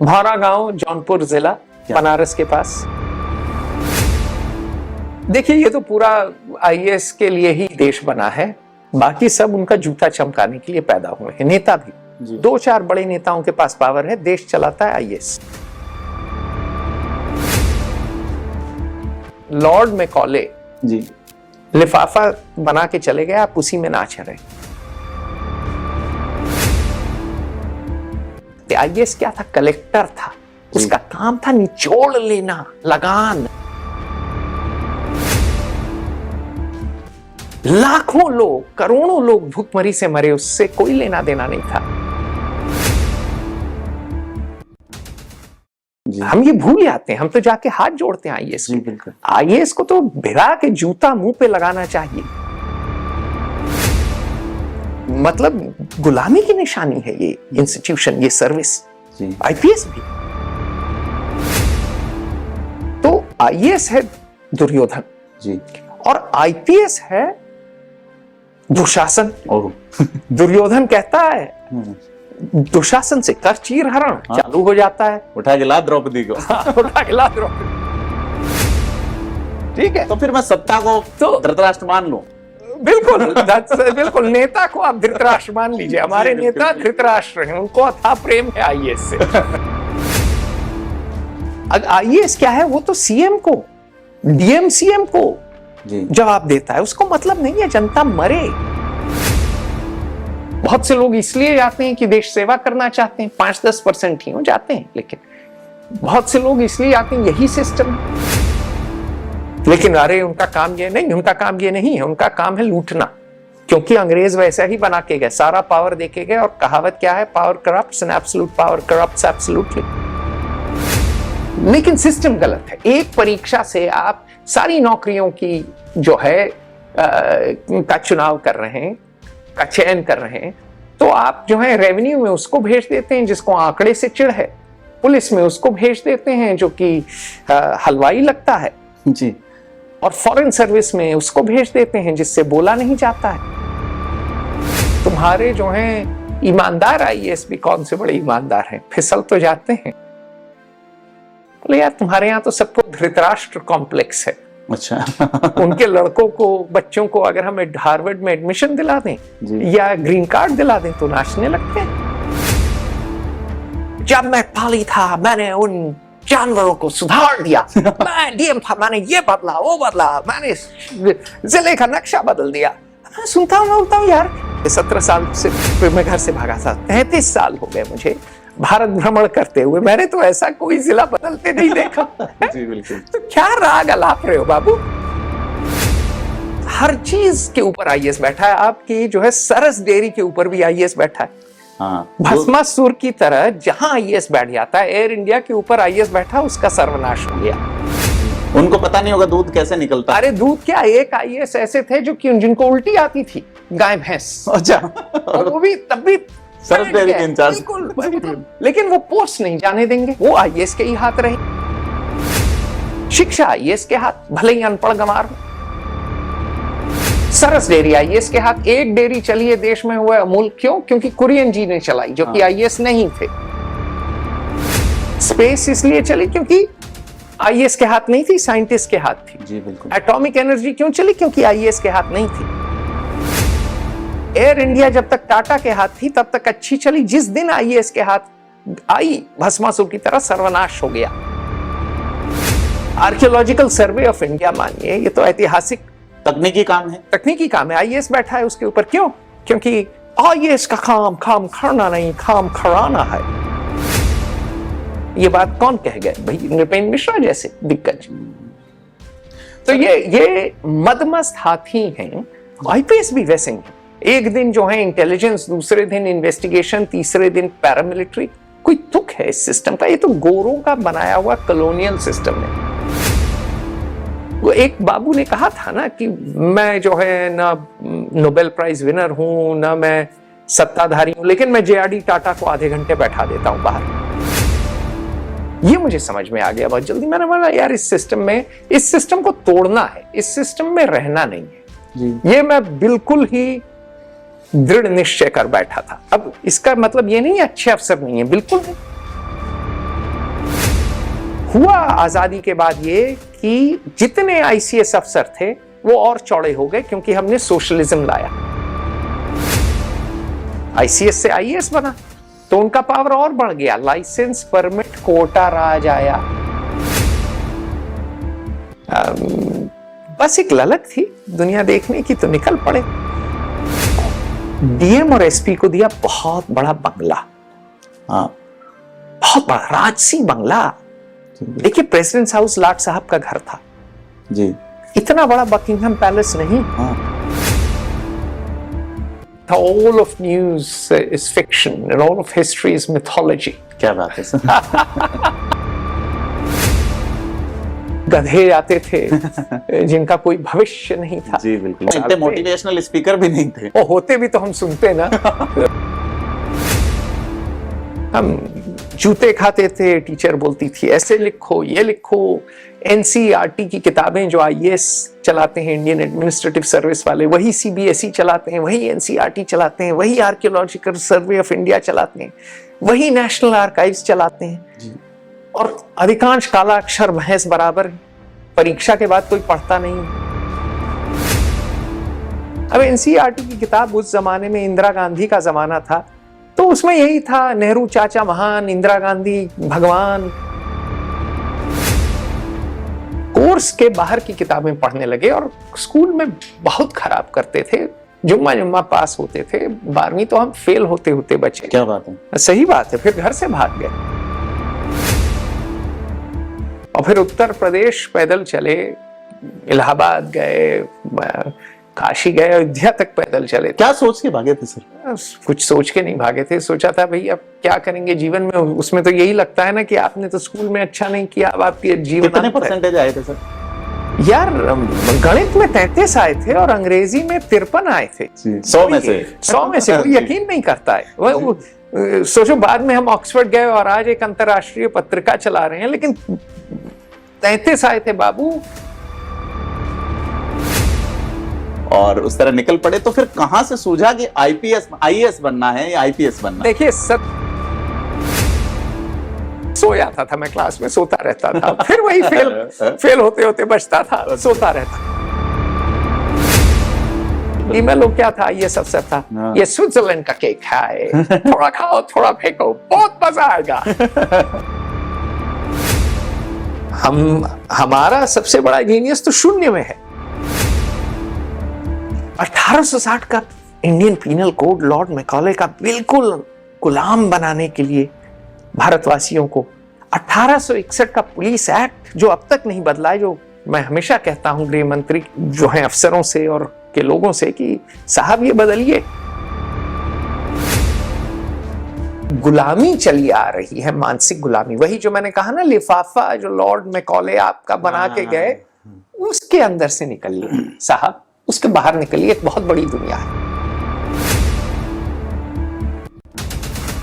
भौरा गांव, जौनपुर जिला, बनारस के पास। देखिए, ये तो पूरा आईएएस के लिए ही देश बना है, बाकी सब उनका जूता चमकाने के लिए पैदा हुए हैं। नेता भी 2-4 बड़े नेताओं के पास पावर है, देश चलाता है आईएएस। लॉर्ड मैकॉले जी लिफाफा बना के चले गए, आप उसी में नाच रहे। आईएएस क्या था? कलेक्टर था, उसका काम था निचोड़ लेना, लगान। लाखों लोग, करोड़ों लोग भूखमरी से मरे, उससे कोई लेना देना नहीं था। हम ये भूल जाते हैं, हम तो जाके हाथ जोड़ते हैं आईएएस को। आईएएस को तो भिड़ा के जूता मुंह पे लगाना चाहिए। मतलब गुलामी की निशानी है ये इंस्टीट्यूशन, ये सर्विस। आईपीएस भी तो आईएएस है दुर्योधन जी, और आईपीएस है दुशासन। दुर्योधन कहता है दुशासन से कर चीर हरण, चालू हो जाता है, उठा के ला द्रौपदी को। उठा के ला द्रौपदी। ठीक है, तो फिर मैं सत्ता को तो धृतराष्ट्र मान लूं। बिल्कुल बिल्कुल, नेता को आप धृतराष्ट्र मान लीजिए। हमारे नेता धृतराष्ट्र हैं, उनको अथाह प्रेम है आईएएस से। आईएएस क्या है? वो तो सीएम को, डीएम सीएम को जवाब देता है, उसको मतलब नहीं है जनता मरे। बहुत से लोग इसलिए जाते हैं कि देश सेवा करना चाहते हैं, 5-10% ही हो जाते हैं, लेकिन बहुत से लोग इसलिए आते हैं, यही सिस्टम। लेकिन अरे उनका काम ये नहीं, उनका काम ये नहीं है, उनका काम है लूटना, क्योंकि अंग्रेज वैसा ही बना के गए, सारा पावर देके गए। और कहावत क्या है? Power corrupts and absolute power corrupts absolutely. लेकिन सिस्टम गलत है। एक परीक्षा से आप सारी नौकरियों की जो है का चुनाव कर रहे हैं, का चयन कर रहे हैं, तो आप जो है रेवेन्यू में उसको भेज देते हैं जिसको आंकड़े से चिढ़ है, पुलिस में उसको भेज देते हैं जो कि हलवाई लगता है जी, और फॉरेन सर्विस में उसको भेज देते हैं जिससे बोला नहीं जाता है। तुम्हारे जो हैं ईमानदार आईएएस भी कौन से बड़े ईमानदार हैं, फिसल तो जाते हैं। बोले यार तुम्हारे यहाँ तो सबको धृतराष्ट्र कॉम्प्लेक्स है। अच्छा। उनके लड़कों को, बच्चों को अगर हम हार्वर्ड में एडमिशन दिला दें या ग्रीन कार्ड दिला दें तो नाचने लगते हैं। जब मैं पाली था मैंने उन जानवरों को सुधार दिया, मैं डीएम था, मैंने ये बदला वो बदला, मैंने जिले का नक्शा बदल दिया। मैं सुनता हूँ, मैं बोलता हूँ यार 17 साल से मैं घर से भागा था, 33 साल हो गए मुझे भारत भ्रमण करते हुए, मैंने तो ऐसा कोई जिला बदलते नहीं देखा। जी बिल्कुल। तो क्या राग अलाप रहे हो बाबू? हर चीज के ऊपर आईएएस बैठा है। आपकी जो है सरस डेयरी के ऊपर भी आईएएस बैठा है। भस्मासुर की तरह जहां आईएएस बैठ जाता है, एयर इंडिया के ऊपर आईएएस बैठा, उसका सर्वनाश हो गया। उनको पता नहीं होगा दूध कैसे निकलता। अरे दूध क्या, एक आईएएस ऐसे थे जो कि जिनको उल्टी आती थी, गाय भैंस। अच्छा। और वो भी तब भी सरस डेयरी के इंचार्ज। लेकिन वो पोस्ट नहीं जाने देंगे, वो आईएएस के ही हाथ रहे। शिक्षा आईएएस के हाथ, भले ही अनपढ़ गंवार। सरस डेयरी आईएएस के हाथ। एक डेयरी चली है देश में, हुआ अमूल। क्यों? क्योंकि कुरियन जी ने चलाई, जो कि आईएएस नहीं थे। स्पेस इसलिए चली क्योंकि आईएएस के हाथ नहीं थी, साइंटिस्ट के हाथ थी। जी बिल्कुल। एटॉमिक एनर्जी क्यों चली? क्योंकि आईएएस के हाथ नहीं थी। एयर इंडिया जब तक टाटा के हाथ थी तब तक अच्छी चली, जिस दिन आईएएस के हाथ आई भस्मासुर की तरह सर्वनाश हो गया। आर्कियोलॉजिकल सर्वे ऑफ इंडिया मानिए, ये तो ऐतिहासिक तकनीकी काम है। तकनीकी काम है, आईएएस बैठा है उसके ऊपर। क्यों? क्योंकि आईएएस का काम करना नहीं, काम कराना है। ये बात कौन कह गए भाई? नृपेंद्र मिश्रा जैसे दिग्गज। तो ये मदमस्त हाथी हैं। आईपीएस भी वैसे ही। एक दिन जो है इंटेलिजेंस, दूसरे दिन इन्वेस्टिगेशन, तीसरे दिन पैरामिलिट्री। कोई तुक है इस सिस्टम का? ये तो गोरों का बनाया हुआ कॉलोनियल सिस्टम है। वो एक बाबू ने कहा था ना कि मैं जो है ना नोबेल प्राइज विनर हूं, ना मैं सत्ताधारी हूं, लेकिन मैं जेआरडी टाटा को आधे घंटे बैठा देता हूं बाहर। ये मुझे समझ में आ गया बहुत जल्दी। मैंने बोला यार इस सिस्टम को तोड़ना है, इस सिस्टम में रहना नहीं है जी। ये मैं बिल्कुल ही दृढ़ निश्चय कर बैठा था। अब इसका मतलब ये नहीं है अच्छे अफसर नहीं है, बिल्कुल नहीं। हुआ आजादी के बाद ये कि जितने आईसीएस अफसर थे वो और चौड़े हो गए, क्योंकि हमने सोशलिज्म लाया। आईसीएस से आईएएस बना तो उनका पावर और बढ़ गया। लाइसेंस, परमिट, कोटा राज आया। बस एक ललक थी दुनिया देखने की, तो निकल पड़े। डीएम और एसपी को दिया बहुत बड़ा बंगला, हाँ, बहुत बड़ा राजसी बंगला। देखिए, प्रेसिडेंट हाउस लाट साहब का घर था जी, इतना बड़ा बकिंगहम पैलेस नहीं। हाँ, All of news is fiction and all of history is mythology. क्या बात है सर। गधे आते थे जिनका कोई भविष्य नहीं था। जी बिल्कुल, इतने मोटिवेशनल स्पीकर भी नहीं थे। वो होते भी तो हम सुनते ना। हम जूते खाते थे, टीचर बोलती थी ऐसे लिखो, ये लिखो। एनसीईआरटी की किताबें जो आईएएस चलाते हैं, इंडियन एडमिनिस्ट्रेटिव सर्विस वाले, वही सीबीएसई चलाते हैं, वही एनसीईआरटी चलाते हैं, वही आर्कियोलॉजिकल सर्वे ऑफ इंडिया चलाते हैं, वही नेशनल आर्काइव्स चलाते हैं जी। और अधिकांश काला अक्षर भैंस बराबर है। परीक्षा के बाद कोई पढ़ता नहीं है। अब एनसीईआरटी की किताब उस जमाने में इंदिरा गांधी का जमाना था, तो उसमें यही था, नेहरू चाचा महान, इंदिरा गांधी भगवान। कोर्स के बाहर की किताबें पढ़ने लगे और स्कूल में बहुत खराब करते थे। जुम्मा जुम्मा पास होते थे, 12वीं तो हम फेल होते होते बचे। क्या बात है, सही बात है। फिर घर से भाग गए और फिर उत्तर प्रदेश पैदल चले, इलाहाबाद गए, काशी गए, अयोध्या तक पैदल चले। क्या सोच के भागे थे सर? कुछ सोच के नहीं भागे थे, सोचा था भाई अब क्या करेंगे जीवन में। उसमें तो यही लगता है ना कि आपने तो स्कूल में अच्छा नहीं किया, अब आपके जीवन। कितने परसेंटेज आए थे सर? यार, गणित में 33 आए थे और अंग्रेजी में 53 आए थे। 100 में से 100 में से कोई यकीन नहीं करता है। सोचो, बाद में हम ऑक्सफोर्ड गए और आज एक अंतरराष्ट्रीय पत्रिका चला रहे हैं, लेकिन 33 आए थे बाबू। और उस तरह निकल पड़े। तो फिर कहां से सूझा कि आईएएस बनना है या आईपीएस बनना है? देखिए, सो जाता था मैं, क्लास में सोता रहता था, फिर वही फेल होते होते बचता था, सोता रहता। मैं लोग क्या था, ये सब था, ये स्विट्जरलैंड का केक है, थोड़ा खाओ थोड़ा फेंको, बहुत मजा आएगा। हमारा सबसे बड़ा जीनियस तो शून्य में है। 1860 का Indian penal code Lord Macaulay का बिल्कुल गुलाम बनाने के लिए भारतवासियों को, 1861 का पुलिस एक्ट जो अब तक नहीं बदला है, जो मैं हमेशा कहता हूं गृह मंत्री जो है अफसरों से और के लोगों से कि साहब ये बदलिए। गुलामी चली आ रही है, मानसिक गुलामी। वही जो मैंने कहा ना, लिफाफा जो लॉर्ड मैकॉले आपका बना के गए, उसके अंदर से निकलिए साहब, उसके बाहर निकलिए। एक बहुत बड़ी दुनिया है।